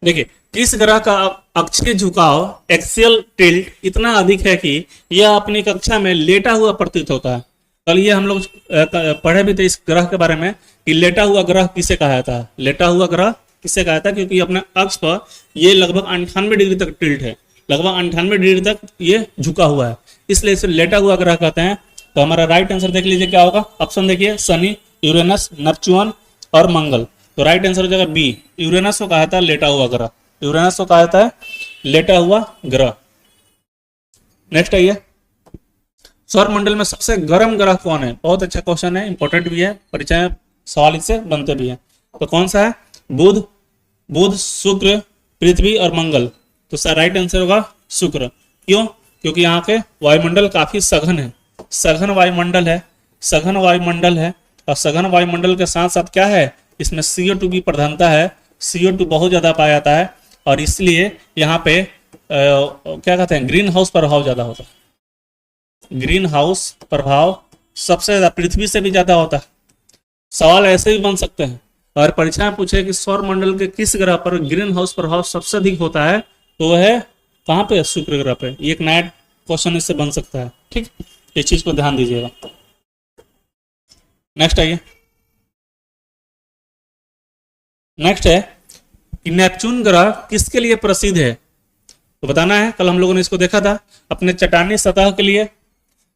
देखिए किस ग्रह का अक्षीय झुकाव एक्सियल टिल्ट इतना अधिक है कि यह अपनी कक्षा में लेटा हुआ प्रतीत होता है। कल ये हम लोग पढ़े भी थे इस ग्रह के बारे में कि लेटा हुआ ग्रह किसे कहा जाता है, लेटा हुआ ग्रह किसे कहा जाता है, क्योंकि अपने अक्ष पर ये लगभग 98 डिग्री तक टिल्ट है, लगभग 98 डिग्री तक ये झुका हुआ है, इसलिए इसे लेटा हुआ ग्रह कहते हैं। तो हमारा राइट आंसर देख लीजिए क्या होगा। ऑप्शन देखिए, शनि, यूरेनस, नेपच्यून और मंगल। तो राइट आंसर हो जाएगा बी, यूरेनस को कहा जाता है लेटा हुआ ग्रह, यूरेनस को कहा जाता है लेटा हुआ ग्रह। नेक्स्ट आइए, सौर मंडल में सबसे गर्म ग्रह कौन है? बहुत अच्छा क्वेश्चन है, इंपॉर्टेंट भी है, परीक्षा में सवाल इससे बनते भी हैं। तो कौन सा है? बुध, शुक्र, पृथ्वी और मंगल। तो सर राइट आंसर होगा शुक्र। क्यों? क्योंकि यहाँ के वायुमंडल काफी सघन है, सघन वायुमंडल है, सघन वायुमंडल है। और सघन वायुमंडल के साथ साथ क्या है, इसमें CO2 की प्रधानता है, CO2 बहुत ज्यादा पाया जाता है, और इसलिए यहाँ पे क्या कहते हैं, ग्रीन हाउस प्रभाव ज्यादा होता है। ग्रीन हाउस प्रभाव सबसे ज्यादा पृथ्वी से भी ज्यादा होता है। सवाल ऐसे भी बन सकते हैं, अगर परीक्षा में पूछे कि सौर मंडल के किस ग्रह पर ग्रीन हाउस प्रभाव सबसे अधिक होता है, तो वह है कहाँ पे? शुक्र ग्रह पे। ये एक नया क्वेश्चन इससे बन सकता है। ठीक, इस चीज पर ध्यान दीजिएगा। नेक्स्ट आइए, नेक्स्ट है कि नेपच्यून ग्रह किसके लिए प्रसिद्ध है? तो बताना है, कल हम लोगों ने इसको देखा था, अपने चट्टानी सतह के लिए,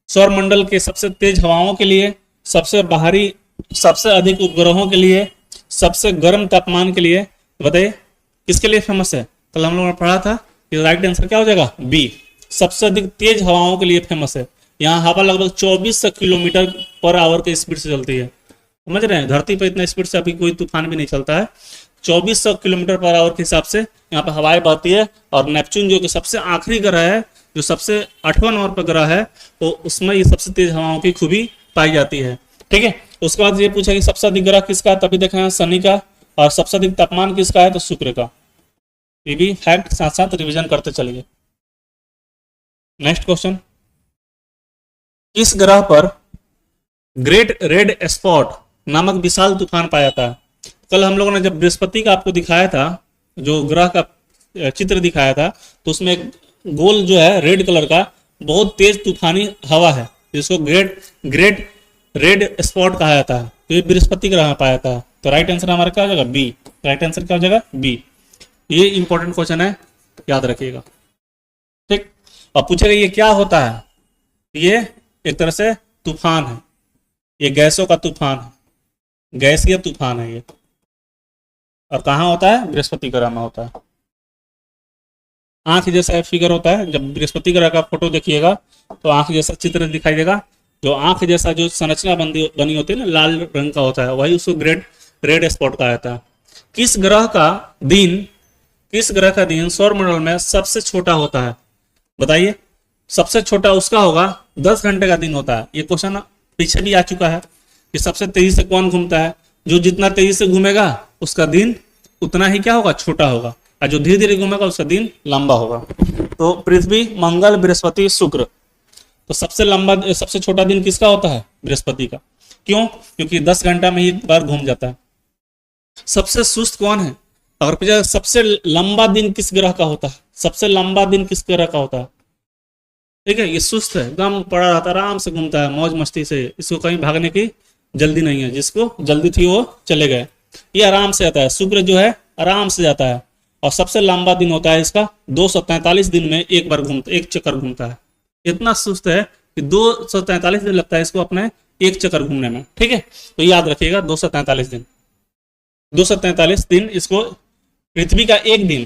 सौर मंडल के सबसे तेज हवाओं के लिए, सबसे बाहरी, सबसे अधिक उपग्रहों के लिए, सबसे गर्म तापमान के लिए। तो बताइए किसके लिए फेमस है? कल हम लोगों ने पढ़ा था कि राइट आंसर क्या हो जाएगा? बी, सबसे अधिक तेज हवाओं के लिए फेमस है। यहाँ हवा लगभग 2400 किलोमीटर पर आवर की स्पीड से चलती है। समझ रहे हैं, धरती पर इतना स्पीड से अभी कोई तूफान भी नहीं चलता है। 2400 किलोमीटर पर आवर के हिसाब से यहाँ पे हवाएं बहती है। और नेपच्यून जो कि सबसे आखिरी ग्रह है, जो सबसे 8वां नंबर पर ग्रह है, तो उसमें ये सबसे तेज हवाओं की खूबी पाई जाती है। ठीक है, उसके बाद ये पूछा कि सबसे अधिक ग्रह किसका है, तभी देखा है शनि का, और सबसे अधिक तापमान किसका है, तो शुक्र का। ये भी फैक्ट साथ साथ रिविजन करते चलिए। नेक्स्ट क्वेश्चन, इस ग्रह पर ग्रेट रेड स्पॉट नामक विशाल तूफान पाया था? कल हम लोगों ने जब बृहस्पति का आपको दिखाया था, जो ग्रह का चित्र दिखाया था, तो उसमें एक गोल जो है रेड कलर का बहुत तेज तूफानी हवा है, जिसको ग्रेट रेड स्पॉट कहा जाता है। तो ये बृहस्पति ग्रह में पाया था। तो राइट आंसर हमारा क्या हो जाएगा? बी, राइट आंसर क्या हो जाएगा? बी। ये इंपॉर्टेंट क्वेश्चन है, याद रखिएगा। ठीक, और पूछेगा ये क्या होता है? ये एक तरह से तूफान है, ये गैसों का तूफान है, गैसीय तूफान है ये। और कहाँ होता है? बृहस्पति ग्रह में होता है। आंख जैसा फिगर होता है, जब बृहस्पति ग्रह का फोटो देखिएगा तो आंख जैसा चित्र दिखाई देगा। जो आंख जैसा जो संरचना बनी होती है ना, लाल रंग का होता है, वही उसको रेड स्पॉट कहा जाता है। किस ग्रह का दिन सौर मंडल में सबसे छोटा होता है? बताइए, सबसे छोटा उसका होगा 10 घंटे का दिन होता है। ये क्वेश्चन पीछे भी आ चुका है कि सबसे तेजी से कौन घूमता है? जो जितना तेजी से घूमेगा उसका दिन उतना ही क्या होगा? छोटा होगा, और जो धीरे धीरे घूमेगा उसका दिन लंबा होगा। तो पृथ्वी, मंगल, बृहस्पति, शुक्र। तो सबसे छोटा दिन किसका होता है? बृहस्पति का। क्यों? क्योंकि 10 घंटा में ही एक बार घूम जाता है। सबसे सुस्त कौन है? अगर पूछा सबसे लंबा दिन किस ग्रह का होता है, सबसे लंबा दिन किस ग्रह का होता है? ठीक है, ये सुस्त है, एकदम पड़ा रहता है, आराम से घूमता है, मौज मस्ती से, इसको कहीं भागने की जल्दी नहीं है। जिसको जल्दी थी वो चले गए, ये आराम से आता है। शुक्र जो है आराम से जाता है, और सबसे लंबा दिन होता है इसका 243 दिन में एक चक्कर घूमता है। इतना सुस्त है कि 243 दिन लगता है इसको अपने एक चक्कर घूमने में। ठीक है, तो याद रखिएगा 243 दिन। 243 दिन, इसको पृथ्वी का एक दिन,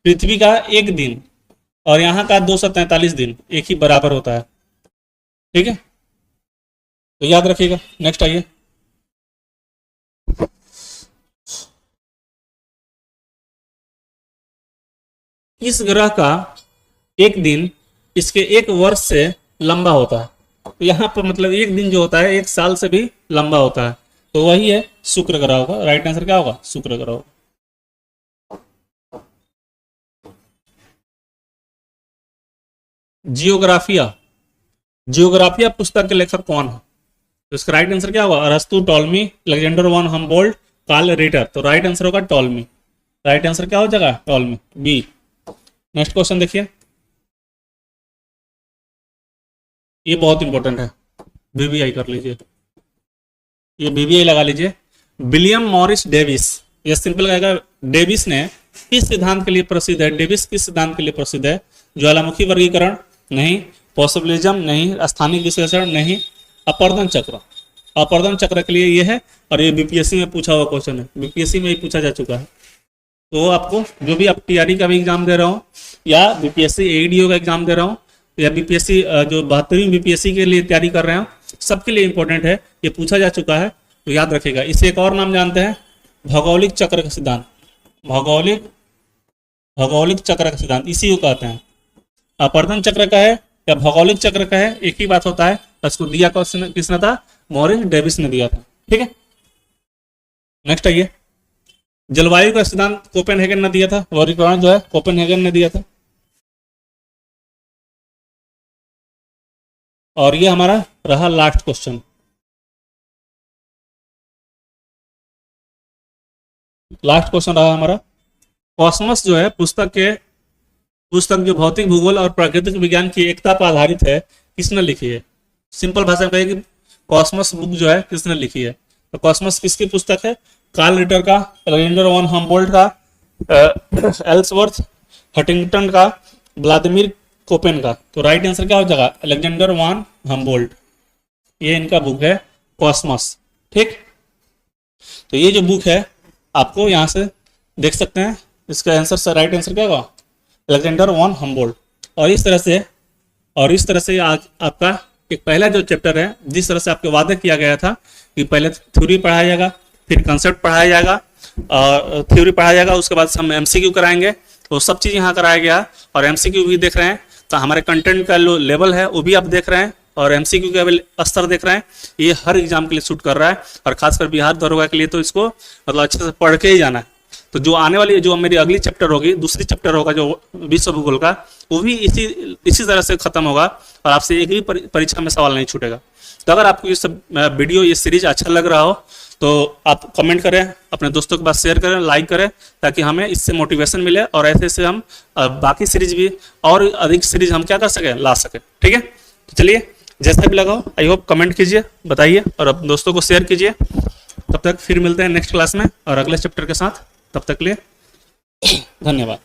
पृथ्वी का एक दिन और यहाँ का 243 दिन एक ही बराबर होता है। ठीक है, तो याद रखिएगा। नेक्स्ट आइए, इस ग्रह का एक दिन इसके एक वर्ष से लंबा होता है। तो यहाँ पर मतलब एक दिन जो होता है एक साल से भी लंबा होता है, तो वही है शुक्र ग्रह होगा। राइट आंसर क्या होगा? शुक्र ग्रह होगा। जियोग्राफिया, जियोग्राफिया पुस्तक के लेखक कौन है? तो इसका राइट आंसर क्या होगा? अरस्तु, Ptolemy, Alexander von Humboldt, Carl Ritter. तो राइट आंसर होगा टॉलमी। राइट आंसर क्या हो जाएगा? Ptolemy, B. नेक्स्ट क्वेश्चन देखिए, ये बहुत इंपॉर्टेंट है, बीबीआई कर लीजिए, ये बीबीआई लगा लीजिए। विलियम मॉरिस डेविस, ये सिंपल कहेगा, डेविस ने किस सिद्धांत के लिए प्रसिद्ध है? डेविस किस सिद्धांत के लिए प्रसिद्ध है? ज्वालामुखी वर्गीकरण नहीं, पॉसिबिलिज्म नहीं, स्थानिक विश्लेषण नहीं, अपर्दन चक्र। अपर्दन चक्र के लिए ये है, और ये बीपीएससी में पूछा हुआ क्वेश्चन है, बीपीएससी में ही पूछा जा चुका है। तो आपको जो भी आप टीआरई का भी एग्जाम दे रहा हो या बीपीएससी एडीओ का एग्जाम दे रहा हो या बीपीएससी जो 72वीं बीपीएससी के लिए तैयारी कर रहे हो, सबके लिए इंपॉर्टेंट है, ये पूछा जा चुका है, तो याद रखिएगा। इसे एक और नाम जानते हैं, भौगोलिक चक्र का सिद्धांत। भौगोलिक चक्र का सिद्धांत इसी को कहते हैं। अपर्दन चक्र का है या भौगोलिक चक्र का है, एक ही बात होता है। इसको दिया किसने था? मॉरिस डेविस ने दिया था। ठीक है, नेक्स्ट आइए, जलवायु का सिद्धांत कोपेनहेगन ने दिया था, वर्गीकरण जो है कोपेनहेगन ने दिया था। और ये हमारा रहा लास्ट क्वेश्चन। लास्ट क्वेश्चन रहा हमारा, कॉस्मस जो है पुस्तक जो भौतिक भूगोल और प्राकृतिक विज्ञान की एकता पर आधारित है, किसने लिखी है? सिंपल भाषा में कहिए कि कॉस्मस बुक जो है किसने लिखी है? तो कॉस्मस किसकी पुस्तक है? कार्ल रिटर का, अलेक्जेंडर वन हम्बोल्ट का, एल्सवर्थ हंटिंगटन का, व्लादिमीर कोपेन का। तो राइट आंसर क्या हो जाएगा? Alexander von Humboldt. ये इनका बुक है कॉस्मस। ठीक, तो ये जो बुक है आपको यहाँ से देख सकते हैं, इसका आंसर से राइट आंसर क्या होगा? Alexander von Humboldt. और इस तरह से आज आपका एक पहला जो चैप्टर है, जिस तरह से आपके वादे किया गया था कि पहले थ्योरी पढ़ाया जाएगा, फिर कंसेप्ट पढ़ाया जाएगा, और थ्योरी पढ़ाया जाएगा, उसके बाद हम एमसीक्यू कराएंगे, तो सब चीज़ यहाँ कराया गया। और एमसीक्यू भी देख रहे हैं, तो हमारे कंटेंट का जो लेवल है वो भी आप देख रहे हैं, और एमसीक्यू का स्तर देख रहे हैं। ये हर एग्जाम के लिए सूट कर रहा है, और खासकर बिहार दरोगा के लिए तो इसको मतलब अच्छे से पढ़ के ही जाना है। तो जो आने वाली जो मेरी अगली चैप्टर होगी, दूसरी चैप्टर होगा जो विश्व भूगोल का, वो भी इसी तरह से खत्म होगा, और आपसे एक भी परीक्षा में सवाल नहीं छूटेगा। तो अगर आपको ये सब वीडियो, ये सीरीज अच्छा लग रहा हो तो आप कमेंट करें, अपने दोस्तों के पास शेयर करें, लाइक करें, ताकि हमें इससे मोटिवेशन मिले, और ऐसे हम बाकी सीरीज भी और अधिक सीरीज हम क्या कर सकें, ला सकें। ठीक है, तो चलिए, जैसा भी लगा हो आई होप कमेंट कीजिए, बताइए, और अपने दोस्तों को शेयर कीजिए। तब तक फिर मिलते हैं नेक्स्ट क्लास में और अगले चैप्टर के साथ। तब तक के लिए धन्यवाद।